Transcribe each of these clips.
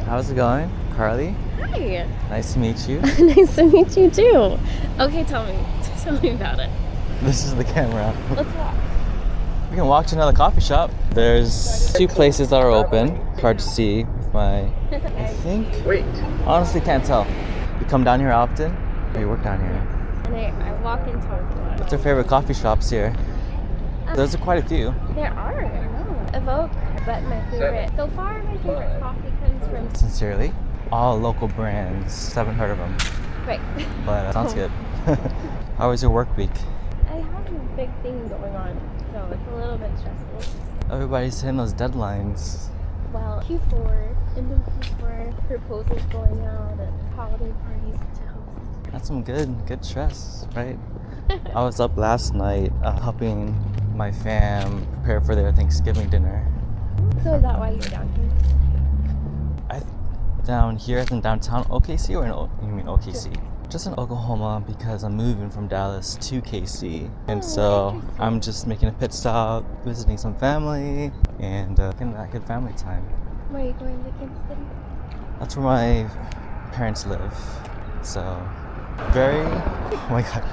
How's it going, Carly? Hi. Nice to meet you. Nice to meet you too. Okay, tell me about it. This is the camera. Let's walk. We can walk to another coffee shop. There's 2 places that are open. Hard to see with my, I think. Wait. Honestly, can't tell. You come down here often? Or you work down here? And I walk and talk a lot. What's your favorite coffee shops here? There's quite a few. There are. No. Evoke, but my favorite. So far, my favorite coffee comes from. Sincerely, all local brands. Haven't heard of them. Right. But sounds good. How was your work week? I have a big thing going on, so it's a little bit stressful. Everybody's hitting those deadlines. Well, Q4, end of Q4, proposals going out and holiday parties to host. That's some good stress, right? I was up last night helping my fam prepare for their Thanksgiving dinner. So is that why you're down here? Down here as in downtown OKC or you mean OKC? Just in Oklahoma because I'm moving from Dallas to KC. And so I'm just making a pit stop, visiting some family, and getting that good family time. Where are you going to Kansas City? That's where my parents live. So, oh my god.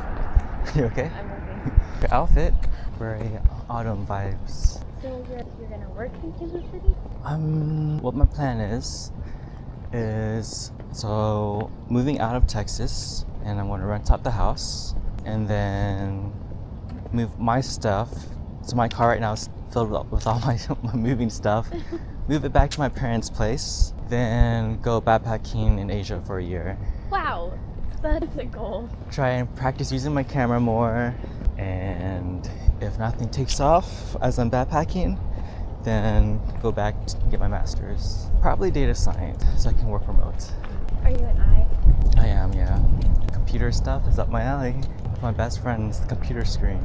You okay? I'm working. Your outfit, very autumn vibes. So you're gonna work in Kansas City? What my plan is so moving out of Texas, and I'm going to rent out the house and then move my stuff. So my car right now is filled up with all my moving stuff. Move it back to my parents' place, then go backpacking in Asia for a year. Wow, that's a goal. Try and practice using my camera more, and if nothing takes off as I'm backpacking, then go back to get my master's. Probably data science, so I can work remote. Are you an I? I am, yeah. Computer stuff is up my alley. My best friend's the computer screen.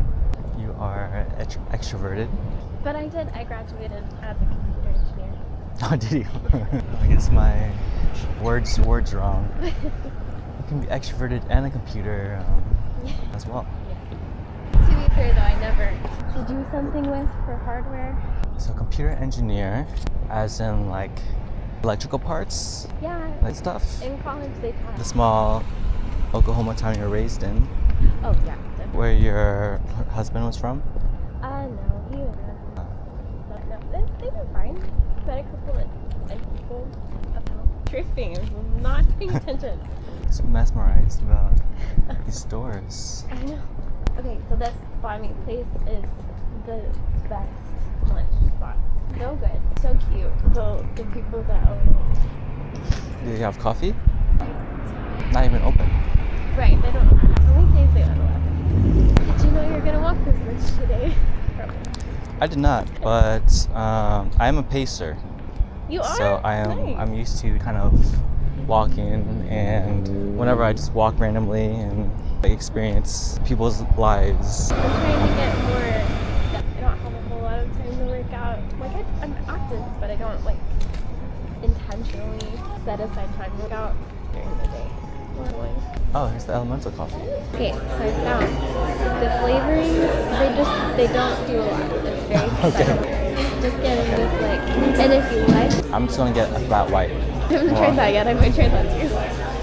You are extroverted. But I graduated as a computer engineer. Oh, did you? I guess my words wrong. You can be extroverted and a computer as well. Yeah. To be fair though, I never do something with for hardware. So computer engineer, as in like electrical parts? Yeah. Like stuff? In college they taught. The small Oklahoma town you were raised in? Oh yeah. Definitely. Where your husband was from? No, he was no, they were fine. Met a couple of people about drifting and not paying attention. So mesmerized about these stores. I know. Okay, so this Banh Mi place is the best lunch spot. So good, so cute. The people that own it. Do you have coffee? Not even open. Right, they don't. On weekdays they don't allow. Did you know you're gonna walk this much today? I did not, but I'm a pacer. You are? So Nice. I'm used to kind of walking, and whenever I just walk randomly and experience people's lives. I'm trying to get more. I don't have a whole lot of time to work out. Like I'm active, but I don't like intentionally set aside time to work out during the day. Oh, here's the elemental coffee. Okay, so I found the flavoring. They don't do a lot. It's very subtle. Just get it with like, and if you like. I'm just gonna get a flat white. I haven't tried that yet. I might try that too.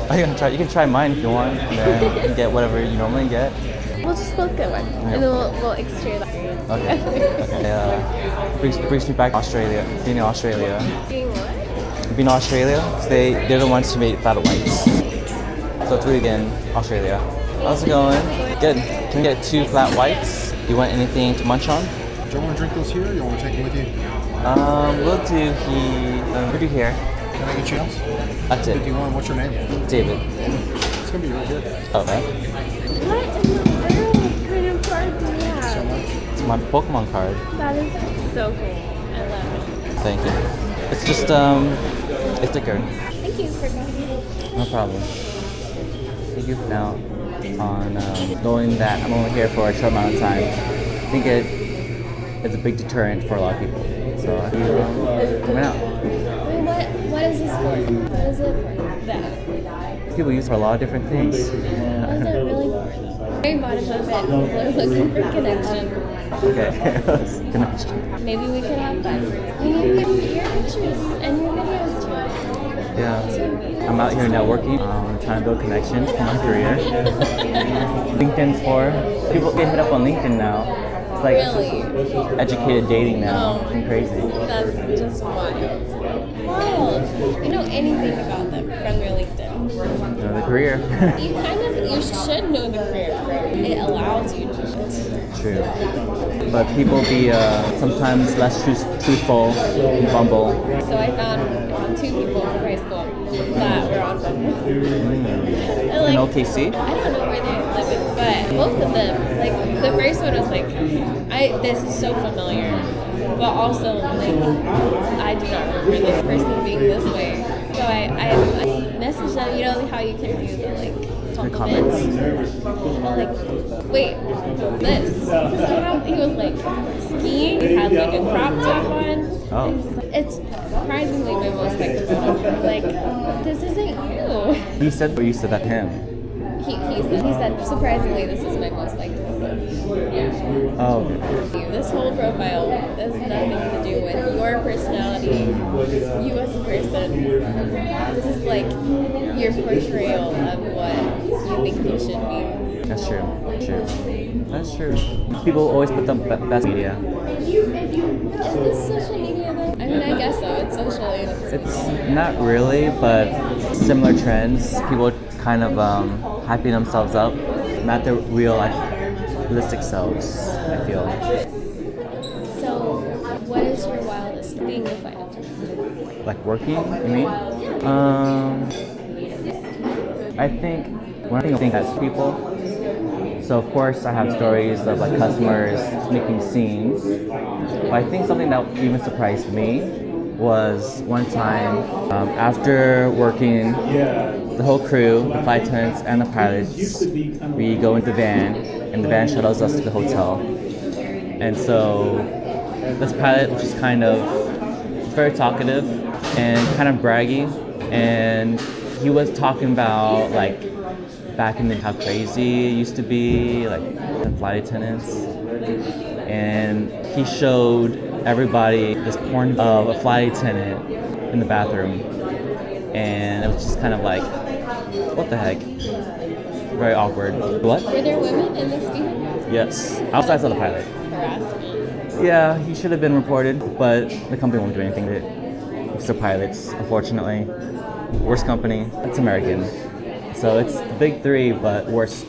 Oh, you can try mine if you want, and then you can get whatever you normally get. We'll just both get one, and then we'll exchange the experience. Okay. Brings me back to Australia. Being in Australia. Being what? Being in Australia, 'cause they're the ones who made flat whites. So it's really good in Australia. How's it going? Good. Can we get 2 flat whites? You want anything to munch on? Do you want to drink those here or you want to take them with you? We'll do here. Can I get you else? That's it. 51, what's your name? David. It's going to be really good. Okay. What in the world kind of card do you have? So much. It's my Pokemon card. That is so cool. I love it. Thank you. It's just a sticker. Thank you for coming. No problem. Thank you for now on knowing that I'm only here for a short amount of time. I think it's a big deterrent for a lot of people. So coming out. What is this for? What is it for? That. People use it for a lot of different things. What is it really for? Very bottom of it. People are looking for connection. Okay. Connection. Maybe we could have fun. We need your pictures and your videos too. Yeah. I'm out here networking, trying to build connections for my career. LinkedIn's for people get hit up on LinkedIn now. It's like Really? educated dating now. Oh. It's crazy. That's just wild. Wow. You know anything about them from your LinkedIn? The career. You should know the career from. It allows you to. True. But people be sometimes less truthful in Bumble. So I found 2 people from high school that were on Bumble. And, In OKC? I don't know where they're living, but both of them, like the first one was like, this is so familiar, but also like I do not remember this person being this way. So I messaged them. You know how you can do the like compliments. I'm like, wait, this. He was like skiing. He had like a crop top on. Oh. It's surprisingly my most liked photo. Like, this isn't you. He said, or you said that to him? He said, surprisingly, this is my most liked photo. Oh. This whole profile has nothing to do with your personality, you as a person. This is like your portrayal of what you think you should be. That's true. That's true. People always put the best media. Is this social media though? I mean, I guess so. It's social. It's not really, but similar trends. People kind of hyping themselves up, not their real, realistic selves, I feel. So, what is your wildest being defined? Like working, you mean? I think one thing that's people. So of course I have stories of like customers making scenes. But I think something that even surprised me was one time after working the whole crew, the flight attendants and the pilots, we go into the van and the van shuttles us to the hotel. And so this pilot, which is kind of very talkative and kind of braggy, and he was talking about like back in the how crazy it used to be, like the flight attendants. And he showed everybody this porn of a flight attendant in the bathroom. And it was just kind of like, what the heck? Very awkward. What? Were there women in this vehicle? Yes. Outside of the pilot. Harassment. Yeah, he should have been reported, but the company won't do anything with it. It's the pilots, unfortunately. Worst company. It's American. So it's the big 3, but the worst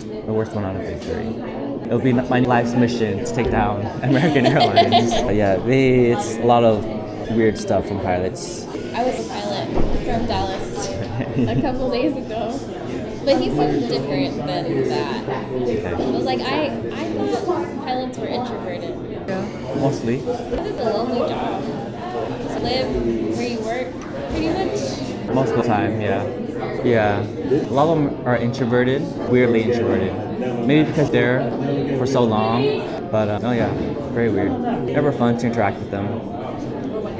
one out of the big 3. It'll be my life's mission to take down American Airlines. But yeah, it's a lot of weird stuff from pilots. I was a pilot from Dallas a couple days ago, but he seemed different than that. It was like I thought pilots were introverted. Mostly. This is a lonely job. To live where you work, pretty much. Most of the time, yeah. Yeah. A lot of them are introverted, weirdly introverted. Maybe because they're for so long, but oh yeah, very weird. Never fun to interact with them.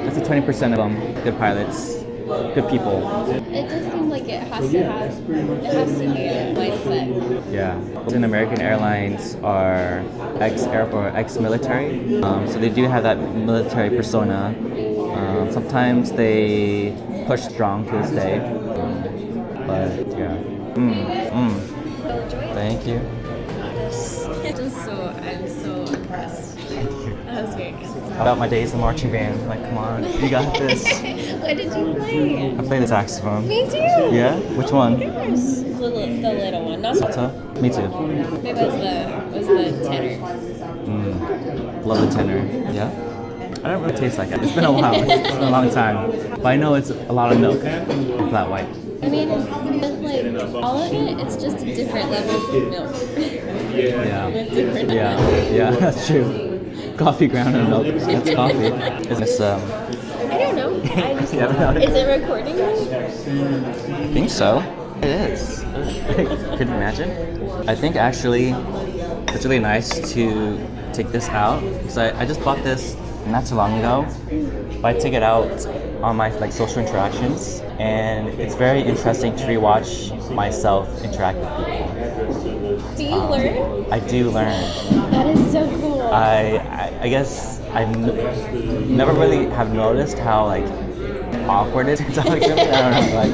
That's the 20% of them, good pilots, good people. It does seem like it has to be a mindset. Yeah. In American Airlines are ex-military, so they do have that military persona. Sometimes they push strong to this day, but yeah. Thank you. I'm so impressed. That was very good. About my days in marching band, like, come on, you got this. What did you play? I play the saxophone. Me too. Yeah? Which one? Yours. The little one, not the Alto? Me too. maybe it was the tenor. Love the tenor. Yeah? I don't really taste like it. It's been a while. It's been a long time. But I know it's a lot of milk and flat white. I mean, it's like all of it. It's just different levels of milk. Yeah. With different Yeah, that's true. Coffee ground and milk. That's coffee. Is this, I don't know. I just, You haven't had it? is it recording? I think so. It is. Could you imagine? I think actually it's really nice to take this out because I just bought this not too long ago. But I take it out on my social interactions, and it's very interesting to rewatch myself interact with people. Do you learn? I do learn. That is so cool. I guess I've never really have noticed how awkward to talk to me. I don't know. Like,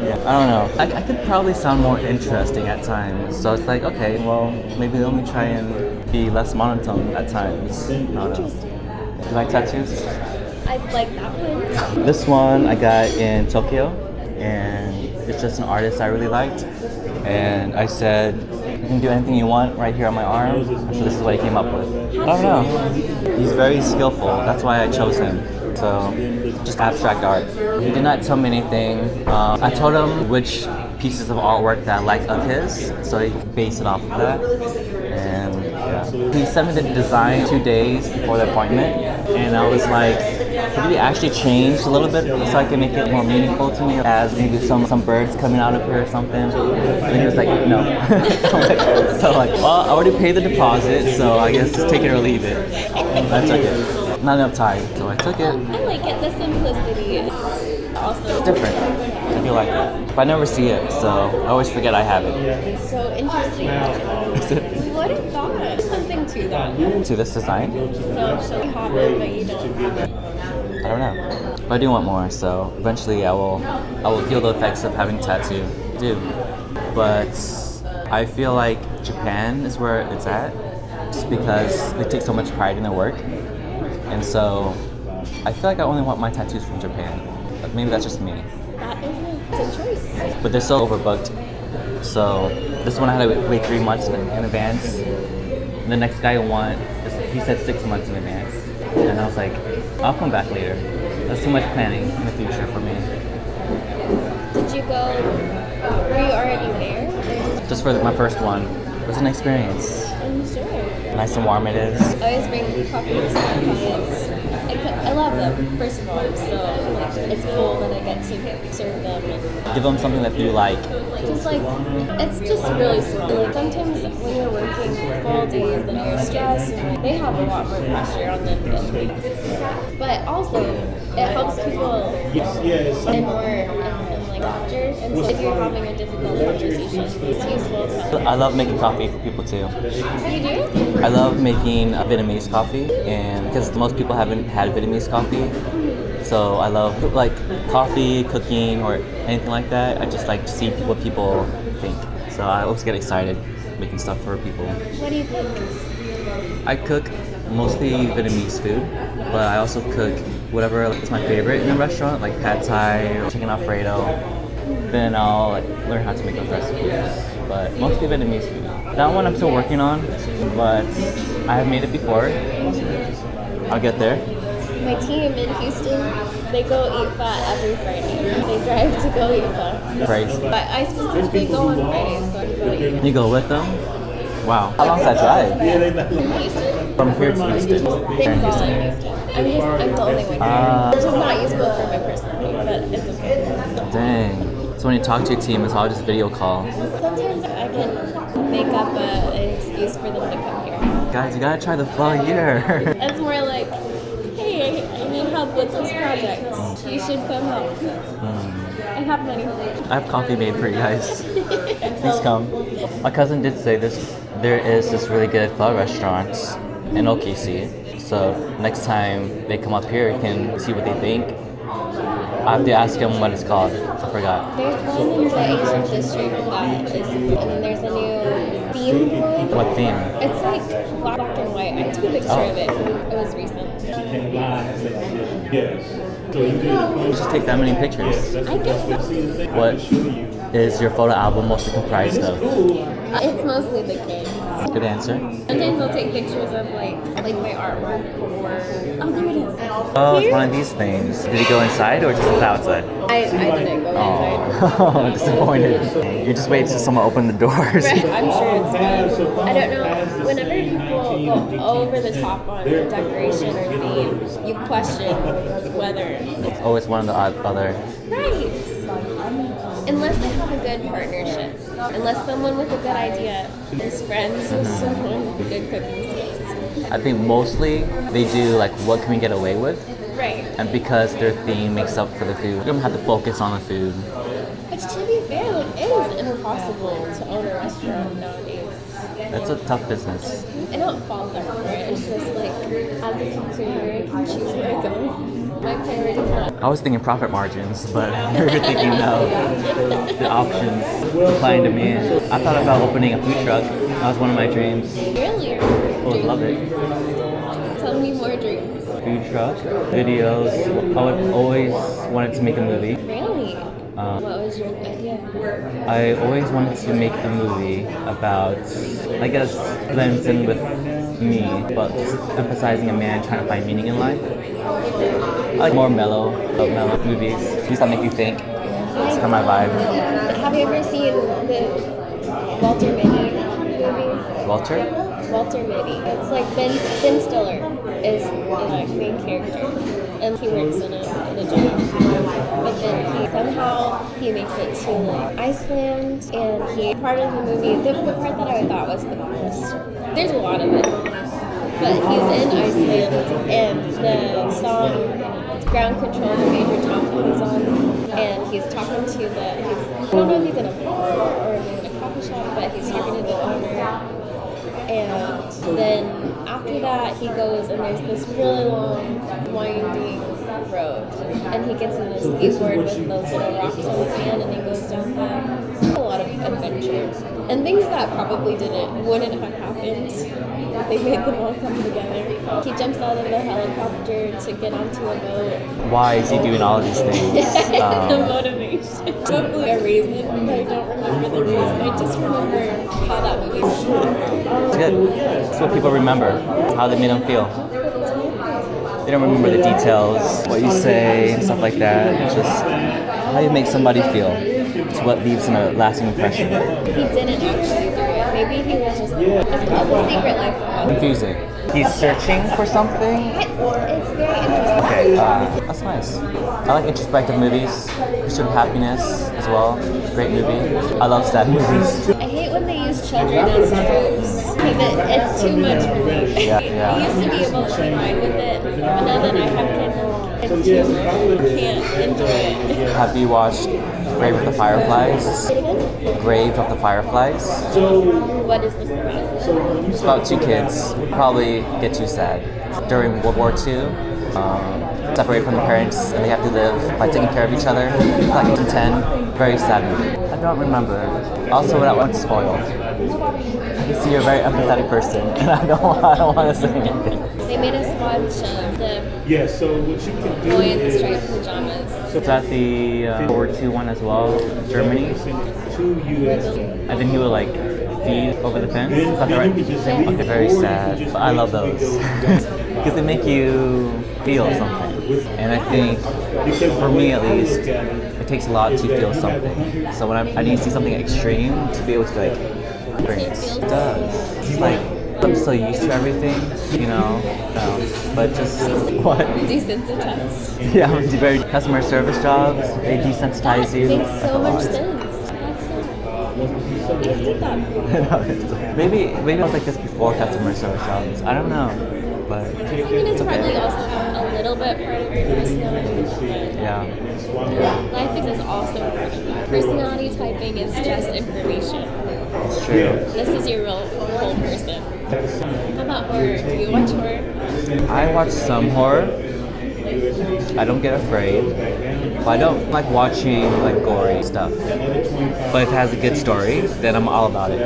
yeah, I don't know. I could probably sound more interesting at times. So it's like, okay, well, maybe let me try and be less monotone at times. I don't know. You like tattoos? I like that one. This one I got in Tokyo, and it's just an artist I really liked. And I said, you can do anything you want right here on my arm. So this is what he came up with. I don't know. He's very skillful. That's why I chose him. So, just abstract art. He did not tell me anything. I told him which pieces of artwork that I like of his, so he based it off of that. And yeah. He sent me the design 2 days before the appointment, and I was like, could we actually change a little bit so I can make it more meaningful to me, as maybe some birds coming out of here or something? And he was like, no. So like, well, I already paid the deposit, so I guess just take it or leave it. I took it. Not enough time, so I took it. I like it. The simplicity is also It's different. I feel like it. But I never see it, so I always forget I have it. It's so interesting. What a thought. Something to that. To this design? So you have it, but you don't have it. I don't know. But I do want more, so eventually I will feel the effects of having a tattoo. I do. But I feel like Japan is where it's at, just because they take so much pride in their work. And so I feel like I only want my tattoos from Japan. But maybe that's just me. That is a choice. But they're so overbooked. So this one I had to wait 3 months in advance. And the next guy he said 6 months in advance. And I was like, I'll come back later. That's too much planning in the future for me. Did you go? Were you already there? Just for my first one. It was an experience. I'm sure. Nice and warm it is. I always bring coffee to my clients. I love them, first of all, so it's cool that I get to serve them. And Give them something that you like. just like, it's just really small. Like, sometimes when you're working full days and you're stressed, and they have a lot more pressure on them than we do. But also, it helps people and more and like after. And so if you're having a difficult conversation, it's useful to. I love making coffee for people too. You do? I love making Vietnamese coffee, and because most people haven't had Vietnamese coffee, so I love like coffee, cooking, or anything like that. I just like to see what people think. So I always get excited making stuff for people. What do you think? I cook mostly Vietnamese food, but I also cook whatever is my favorite in a restaurant, like pad thai or chicken alfredo. Then I'll learn how to make those recipes, but mostly Vietnamese food. That one I'm still working on, but I have made it before. I'll get there. My team in Houston, they go eat pho every Friday. They drive to go eat pho. Crazy. But I specifically go on Fridays, so I go eat. You go with them? Wow. How long's that drive? From Houston? From here to Houston. Things all in Houston. I'm the only one here. Which is not useful for my personality, but it's okay. Dang. So when you talk to your team, it's all just video call. Sometimes I can make up an excuse for them to come here. Guys, you gotta try the pho here. It's more like, hey, I need help with this project. You should come help. I have money. I have coffee made for you guys. Please come. My cousin did say there is this really good pho restaurant in OKC. So next time they come up here, you can see what they think. I have to ask them what it's called. I forgot. There's one in the Asian district that is, and then there's a new theme one. What theme? It's like black and white. I took a picture of it. It was recent. You just take that many pictures. I guess so. What is your photo album mostly comprised of? It's mostly the kids. Good answer. Sometimes I'll take pictures of like my artwork or oh, there it is. Oh, it's one of these things. Did you go inside or just outside? I didn't go inside. Oh, disappointed. You just wait till someone open the doors. Right, I'm sure it's fun. I don't know. Whenever people go over the top on decoration or theme, you question whether it's Oh, it's one of the other. right. Unless they have a good partnership. Unless someone with a good idea is friends with someone with good cooking skills. I think mostly they do like what can we get away with, Right. and because their theme makes up for the food, you don't have to focus on the food. Which to be fair, like, it is impossible to own a restaurant nowadays. That's a tough business. I don't fault them for it. It's just like, as a consumer, I can choose where I go. My priority is not. I was thinking profit margins, but you're thinking no. The options applying to me. I thought about opening a food truck. That was one of my dreams. Really? I would love it. Tell me more dreams. Food truck, videos. I would always wanted to make a movie. Really? What was your idea? I always wanted to make a movie about, I guess, blends in with me, but just emphasizing a man trying to find meaning in life. I like more mellow movies. Movies that make you think. It's kind of my vibe. Have you ever seen the Walter Mitty movie? Walter? Walter Mitty. It's like Ben Stiller is the main character, and he works in a job. But then somehow he makes it to like Iceland, and he part of the movie. The part that I thought was the coolest. There's a lot of it, but he's in Iceland, and the song Ground Control, the Major Tom comes on, and he's talking to I don't know if he's in a bar or if he's in a coffee shop, but he's talking to the owner. And then after that, he goes and there's this really long, winding road. And he gets in this skateboard with those little rocks on his hand and he goes down there. A lot of adventures. And things that probably wouldn't have happened if they made them all come together. He jumps out of the helicopter to get onto a boat. Why is he doing all of these things? The motivation. Probably a reason, but I don't remember the reason. I just remember how that movie was. It's good. It's what people remember, how they made them feel. They don't remember the details, what you say, and stuff like that. It's just how you make somebody feel. It's what leaves a lasting impression. He didn't actually do it. Maybe he was just. It's called The Secret Life of Walter. Confusing. He's searching for something? It's very interesting. Okay, that's nice. I like introspective movies. Pursuit of Happiness as well. Great movie. I love sad movies. I hate when they use children as tropes because it's too much for me. Yeah. I used to be able to get fine with it, but now that I have kids, it's too much. I can't enjoy it. Have you watched Grave of the Fireflies? Say it again? Grave of the Fireflies? What is this about? It's about two kids, probably get too sad. During World War II, separated from the parents, and they have to live by taking care of each other. Like 10, very sad movie. I don't remember. Also, what I want to spoil. I can see you're a very empathetic person, and I don't want to say anything. They made us watch the So what you can do Boy in the is Striped Pajamas. Is that the World War II one as well? Germany? to US. And then he would like feed over the fence. Is that the right? Okay, very sad. But I love those because they make you feel something. And I think, for me at least, it takes a lot to feel something. So when I need to see something extreme to be able to like bring it. It does. It's like I'm so used to everything, you know. But just what? Desensitized. Yeah, very customer service jobs. They desensitize you. Makes like, a so much lot. sense. I did that. maybe I was like this before customer service jobs. I don't know, but I mean, it's probably also a little bit part of your personality. yeah, Life is also part of that. Personality typing is just information. it's true. This is your real whole person. How about horror? Do you watch horror? I watch some horror. I don't get afraid, but I don't like watching like gory stuff. But if it has a good story, then I'm all about it.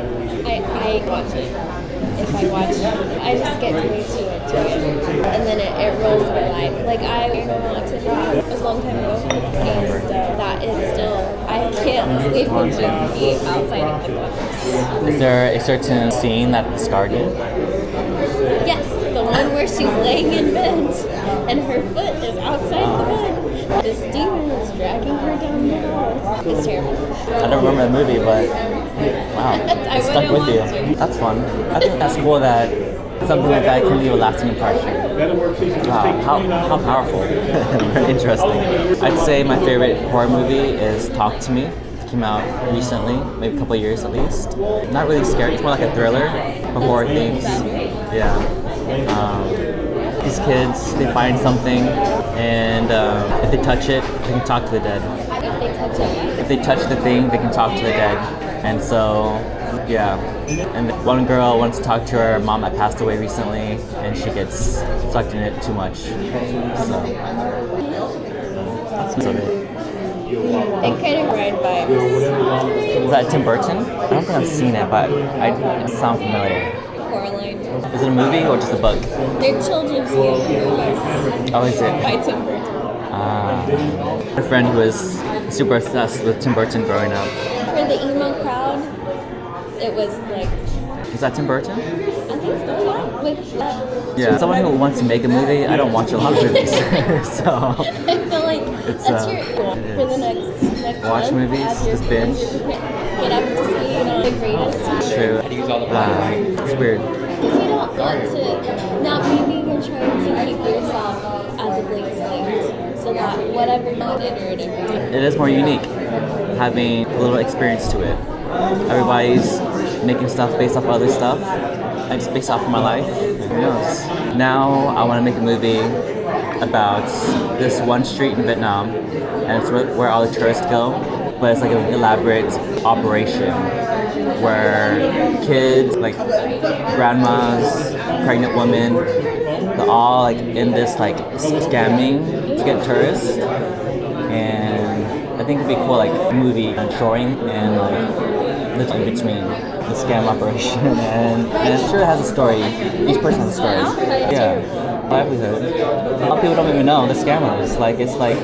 I watch it. If I watch it, I just get way too into it. And then it rolls my life. Like I Paranormal Activity, it was a long time ago. And that is still, I can't sleep with my feet outside of the books. Is there a certain scene that scarred you? Yes, the one where she's laying in bed and her foot is outside the bed. This demon is dragging her down the hall. It's terrible. I don't remember the movie, but wow, I it stuck with wouldn't want you. to. That's fun. I think that's cool that something like that can leave a lasting impression. Wow, how powerful. Very interesting. I'd say my favorite horror movie is Talk to Me. It came out recently, maybe a couple of years at least. Not really scary, it's more like a thriller for horror themes. Yeah. These kids, they find something, and if they touch it, they can talk to the dead. If they touch it, If they touch the thing, they can talk to the dead. And so Yeah. And then one girl wants to talk to her mom that passed away recently, and she gets sucked in it too much. So that's of it. It kind of red vibes. Is that Tim Burton? I don't think I've seen it, but it sounds familiar. Coraline. Is it a movie or just a book? They're children's movies Oh, is it? by Tim Burton. A friend who was super obsessed with Tim Burton growing up. For the emo crowd, it was like, Is that Tim Burton? I think so, yeah. With Yeah. Someone who wants to make a movie, I don't watch a lot of movies. So I feel like It's, that's your goal it for the is. next Watch month, movies, as your- just binge. Get up to speed on the greatest. true. It's weird. Because you don't want to, not maybe you're trying to keep yourself as a blank slate, so that whatever you did or whatever. It is more unique, having a little experience to it. Everybody's making stuff based off other stuff. I just based off of my life. Who knows? Now I want to make a movie about this one street in Vietnam, and it's where all the tourists go. But it's like an elaborate operation where kids, like grandmas, pregnant women, they're all like in this like scamming to get tourists. And I think it'd be cool, like a movie showing and like the in between the scam operation and I'm sure it has a story. Each person has a story. Yeah. Livelihood. A lot of people don't even know the scammers. Like it's like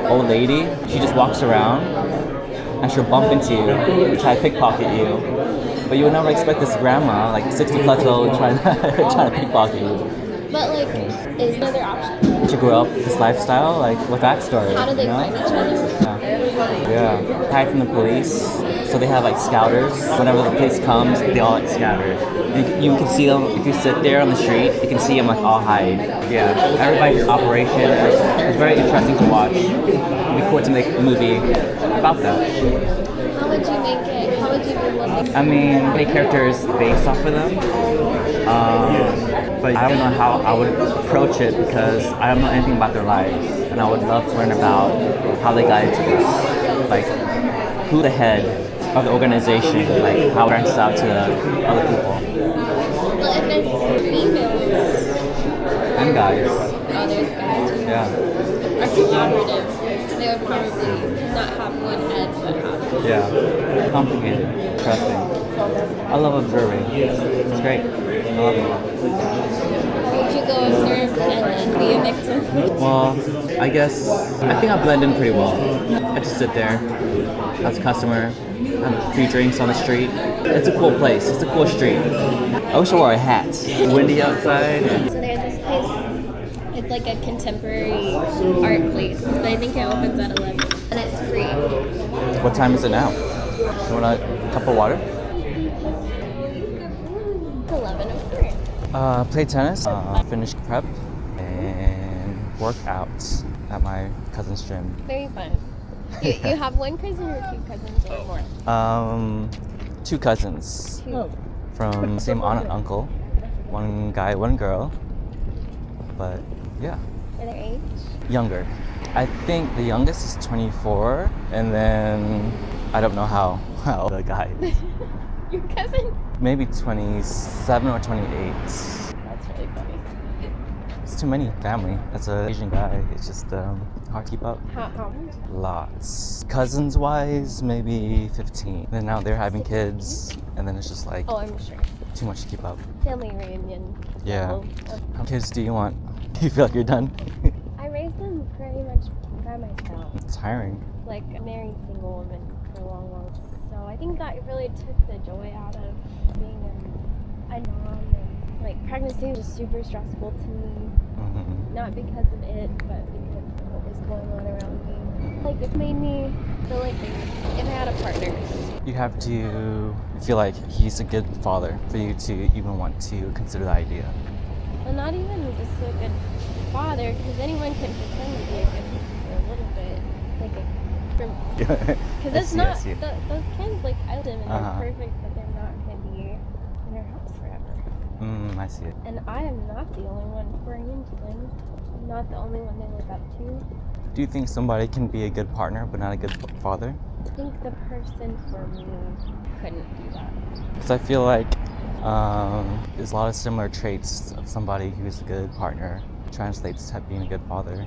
old lady. She just walks around and she'll bump into you, try to pickpocket you. But you would never expect this grandma, like 60 plus old, trying to pickpocket you. But like, is there other option? She grew up this lifestyle, like with that story. How do they you know? find each other? Yeah. Hide from the police. So they have like scouters. Whenever the police comes, they all like scatter. You can see them if you sit there on the street. You can see them like all hide. Yeah. Everybody's operation. It's very interesting to watch. It'd be cool to make a movie about that. How would you make it? How would you be able to? I mean, make characters based off of them. But I don't know how I would approach it because I don't know anything about their lives, and I would love to learn about how they got into this, like who the head of the organization, like how it branches out to other people Well, if it's females, and guys. oh, there's guys too. Yeah, Are collaborative, they would probably not have one head, but have. yeah, complicated, interesting. I love observing. It's great. I love it. Would you go observe and then be a victim? Well, I think I blend in pretty well. I just sit there as a customer, have a few drinks on the street. It's a cool place. It's a cool street. I wish I wore a hat. Windy outside. So there's this place. It's like a contemporary art place, but I think it opens at 11, and it's free. What time is it now? You want a cup of water? It's 11 of 3. Play tennis, finish prep, and work out at my cousin's gym. Very fun. You have one cousin or two cousins or more? 2 cousins Two. from same aunt and uncle. One guy, one girl. But yeah, Are their age? younger. I think the youngest is 24, and then I don't know how old the guy is. Your cousin? Maybe 27 or 28. That's really funny. It's too many family. As an Asian guy, it's just hard to keep up. How many? Lots. Cousins wise, maybe 15. Then now they're having kids, and then it's just like Oh, I'm sure. too much to keep up. Family reunion. Yeah. level of- How many kids do you want? Do you feel like you're done? I raised them pretty much by myself. It's tiring. Like a married single woman for a long. So I think that really took the joy out of being a mom. And like pregnancy was just super stressful to me. Mm-hmm. Not because of it, but because of what was going on around me. Like it made me feel like if I had a partner. You have to feel like he's a good father for you to even want to consider the idea. Well, not even just a good father, because anyone can pretend to be a good father a little bit. Because it's not, those kids, like, I love them and they're perfect, but they're not going to be in our house forever. I see it. And I am not the only one pouring into them. I'm not the only one they look up to. Do you think somebody can be a good partner but not a good father? I think the person for me couldn't do that. Because I feel like there's a lot of similar traits of somebody who's a good partner translates to being a good father.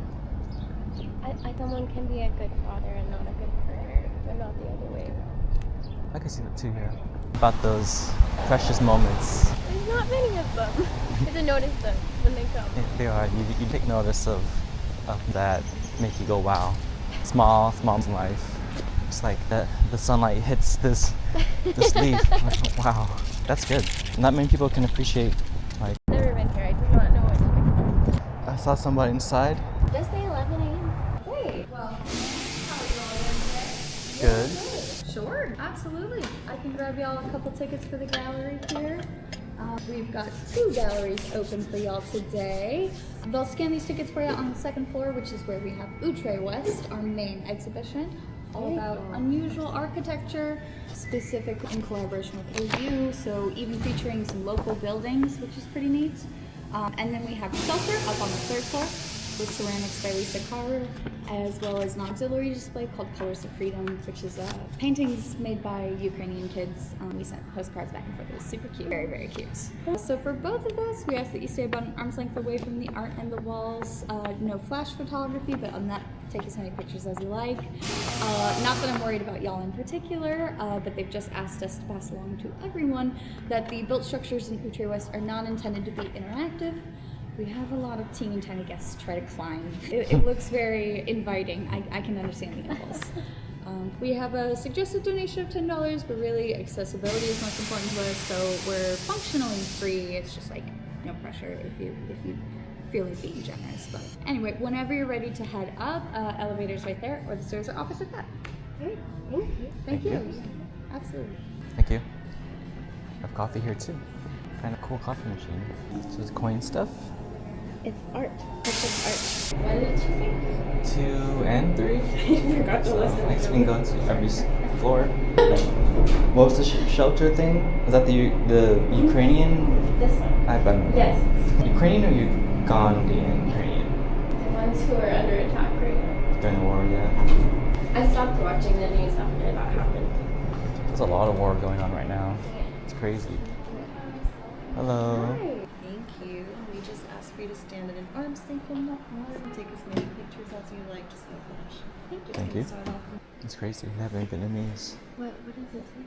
Someone can be a good father and not a good partner, but not the other way around. I can see that too here. About those precious moments. There's not many of them. You have to notice them when they come. They are. You take notice of that, make you go, wow. Small in life. It's like the sunlight hits this leaf. Like, wow, that's good. Not many people can appreciate. Like, Never been here. I do not know what to expect. I saw somebody inside. Just say 11 a.m. Great. Well, Good. Sure, absolutely. I can grab y'all a couple tickets for the gallery here. We've got 2 galleries open for y'all today. They'll scan these tickets for you on the 2nd floor, which is where we have Outre West, our main exhibition, all about unusual architecture, specific in collaboration with OU, so even featuring some local buildings, which is pretty neat. And then we have Shelter up on the 3rd floor with ceramics by Lisa Carr, as well as an auxiliary display called Colors of Freedom, which is paintings made by Ukrainian kids. We sent postcards back and forth. It was super cute. Very, very cute. So for both of those, we ask that you stay about an arm's length away from the art and the walls. No flash photography, but on that, take as many pictures as you like. Not that I'm worried about y'all in particular, but they've just asked us to pass along to everyone that the built structures in Outre West are not intended to be interactive. We have a lot of teeny tiny guests try to climb. It looks very inviting. I can understand the impulse. We have a suggested donation of $10, but really accessibility is most important to us, so we're functionally free. It's just like no pressure if you feel like being generous. But anyway, whenever you're ready to head up, elevators right there, or the stairs are opposite that. Great. Thank you. Thank you. Absolutely. Thank you. I have coffee here too. Kind of cool coffee machine. So it's coin stuff. It's art. It's just art. What did you say? 2 and 3. I forgot to listen. Next we can go to every floor. What was the shelter thing? Is that the Ukrainian? This one. I've been. Yes. Ukrainian or Ugandan? Ukrainian. The ones who are under attack right now. During the war, yeah. I stopped watching the news after that happened. There's a lot of war going on right now. It's crazy. Hello. Thank you. We just asked for you to stand at an arm's length from the art and take as many pictures as you like, just no flash. Thank you. Start off. It's crazy. They have any Vietnamese. What does it say?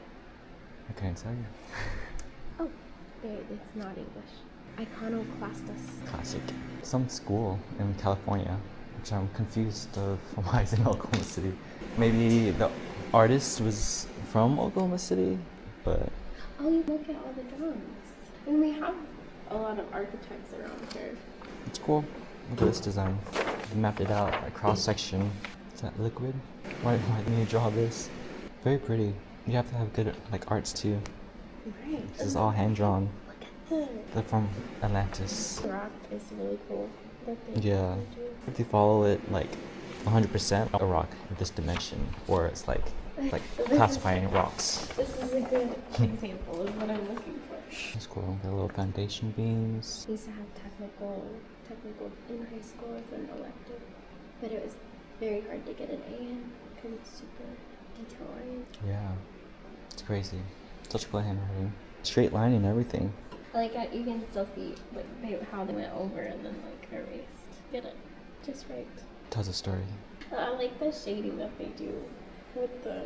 I can't tell you. Oh, it's not English. Iconoclastus. Classic. Some school in California, which I'm confused of why it's in Oklahoma City. Maybe the artist was from Oklahoma City, but Oh, you look at all the drawings. And we have a lot of architects around here. it's cool. Look at this design. They mapped it out, a cross section. Is that liquid? Why didn't you draw this? Very pretty. You have to have good arts too. Right. This is all hand drawn. Look at They're from Atlantis. the rock is really cool. Yeah. If you follow it 100% a rock in this dimension, or it's like classifying rocks. This is a good example of what I'm looking for. That's cool. Got little foundation beams. We used to have technical in high school as an elective, but it was very hard to get an A in because it's super detail oriented. Yeah. It's crazy. Such cool handwriting. Straight line and everything. You can still see how they went over and then erased. Get it just right. Tells a story. I like the shading that they do with the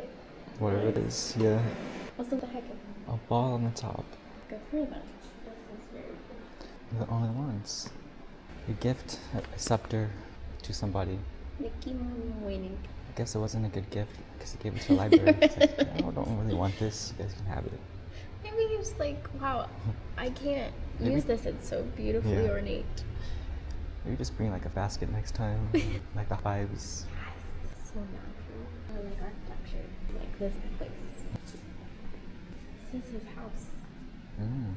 Whatever it is, yeah. also the heck of A ball on the top. good for them. This is very cool. We're the only ones. You gift a scepter to somebody. Mickey Moon winning. I guess it wasn't a good gift because he gave it to the library. It's like, I don't really want this. You guys can have it. Maybe he was like, wow, I can't Maybe- use this. It's so beautifully Yeah. ornate. Maybe just bring a basket next time. Like the hives. So natural. I like architecture. Like this place. This is his house.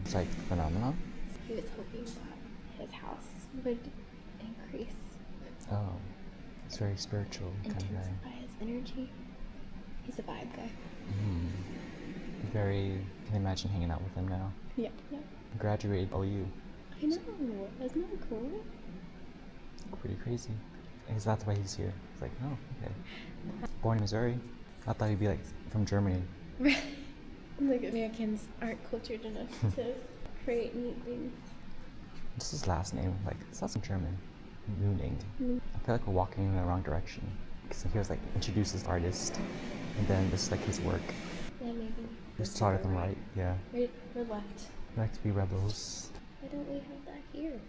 It's like phenomenon. He was hoping that his house would increase, Oh, it's very spiritual kind of guy. intensify his energy. He's a vibe guy. Very. I can imagine hanging out with him now. Yeah, yeah. Graduated OU. I know. Isn't that cool? Pretty crazy. I guess that's why he's here. It's like, oh, okay. Born in Missouri, I thought he'd be like from Germany. Like Americans aren't cultured enough to create neat things. What's his last name? Like, it sounds like German. Mooning. I feel like we're walking in the wrong direction. Because he was like introduces the artist, and then this is like his work. Yeah, maybe. We started them right, yeah. We're left. We like to be rebels. Why don't we have that here?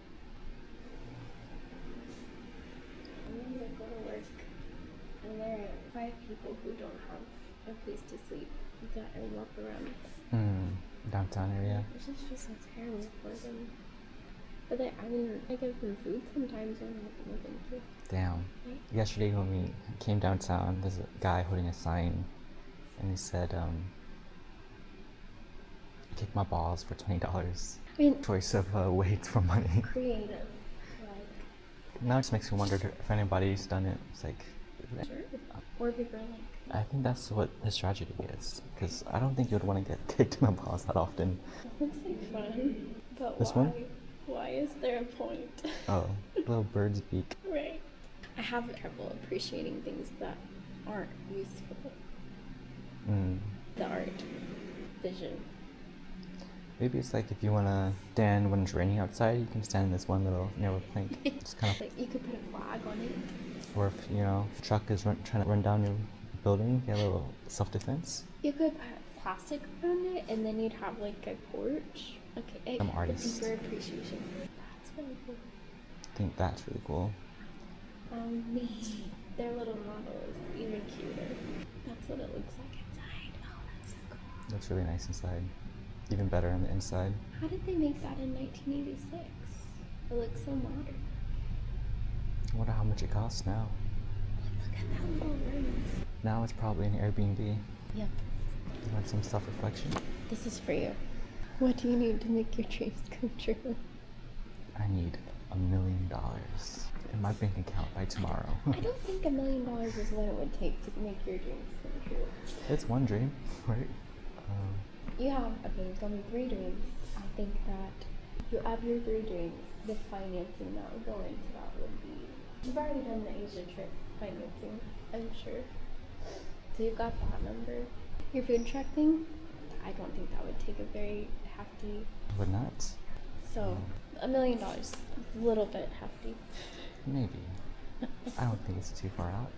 I'm gonna go to work, and there are 5 people who don't have a place to sleep that I walk around. Downtown area. It's just so terrible for them. But I give them food sometimes, and I'm like, no thank you. Damn. Right? Yesterday when we came downtown, there's a guy holding a sign, and he said, kick my balls for $20. I mean, Choice of weight for money. creative. Like, Now it just makes me wonder if anybody's done it. It's like, sure. Or people are like, I think that's what his tragedy is. Because I don't think you would want to get kicked in the balls that often. that looks like fun. But This why? one? Why is there a point? Oh, little bird's beak. Right. I have trouble appreciating things that aren't useful. The art, vision. Maybe it's like if you want to stand when it's raining outside, you can stand in this one little narrow plank. It's kind of, Like you could put a flag on it. or if, you know, a truck is trying to run down your building, get a little self-defense. You could put plastic around it, and then you'd have like a porch. Okay, I'm artist. deeper appreciation. That's really cool. I think that's really cool. Their little model is even cuter. That's what it looks like inside. Oh, that's so cool. Looks really nice inside. Even better on the inside. How did they make that in 1986? It looks so modern. I wonder how much it costs now. Look at that little room. Now it's probably an Airbnb. Yep. You want some self-reflection? This is for you. What do you need to make your dreams come true? I need $1 million in my bank account by tomorrow. I don't think $1 million is what it would take to make your dreams come true. It's one dream, right? You have, okay, you told me 3 dreams. I think that you have your 3 dreams. The financing that would go into that would be, you've already done the Asia trip financing, I'm sure. So you've got that number. Your food truck thing, I don't think that would take a very hefty. Would not? So $1 million, a little bit hefty. Maybe. I don't think it's too far out.